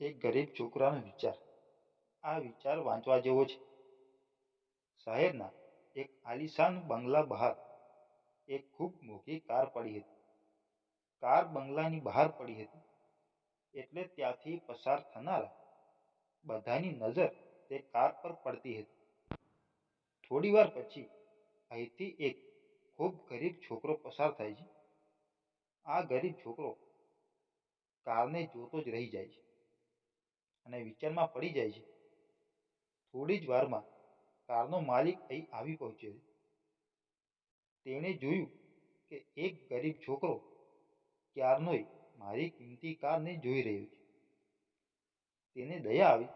એક ગરીબ છોકરાનો વિચાર. આ વિચાર વાંચવા જેવો છે. શહેરના એક આલીશાન બંગલા બહાર એક ખૂબ મોટી કાર પડી હતી. કાર બંગલાની બહાર પડી હતી એટલે ત્યાંથી પસાર થનારા બધાની નજર તે કાર પર પડતી હતી. થોડી વાર પછી અહીંથી એક ખૂબ ગરીબ છોકરો પસાર થાય છે. આ ગરીબ છોકરો કારને જોતો જ રહી જાય છે અને વિચારમાં પડી જાય છે. થોડી જ વારમાં કારનો માલિક અહીં આવી પહોંચ્યો છે. તેણે જોયું કે એક ગરીબ છોકરો ક્યારનોય મારી કિંમતી કારને જોઈ રહ્યો છે. તેને દયા આવી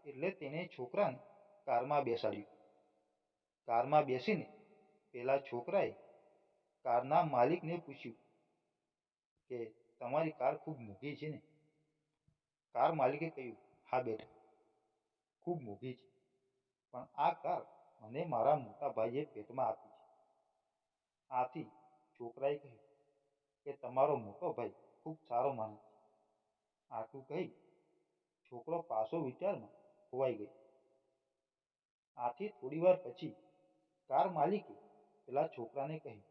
એટલે તેણે છોકરાને કારમાં બેસાડ્યું. કારમાં બેસીને પેલા છોકરાએ કારના માલિકને પૂછ્યું કે તમારી કાર ખૂબ મોંઘી છે ને? કાર માલિકે કહ્યું, હા બેટા, ખૂબ મોંઘી છે, પણ આ કાર મને મારા મોટા ભાઈએ ભેટમાં આપી છે. આથી છોકરાએ કહ્યું કે તમારો મોટો ભાઈ ખૂબ સારો માણસ છે. આટલું કહી છોકરો પાછો વિચારમાં ખોવાઈ ગયો. આથી થોડી વાર પછી કાર માલિકે પેલા છોકરાને કહ્યું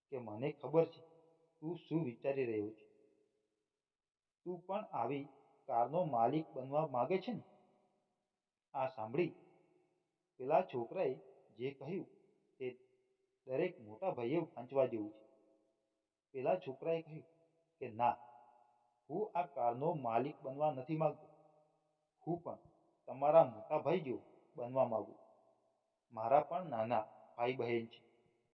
કે મને ખબર છે તું શું વિચારી રહ્યો છે. તું પણ આવી કારનો માલિક બનવા માંગે છે ને? આ સાંભળી પેલા છોકરાએ જે કહ્યું તે દરેક મોટા ભાઈએ વાંચવા જેવું છે. પેલા છોકરાએ કહ્યું કે ના, હું આ કારનો માલિક બનવા નથી માંગતો. હું પણ તમારા મોટા ભાઈ જેવો બનવા માંગુ છું. મારા પણ નાના ભાઈ બહેન છે.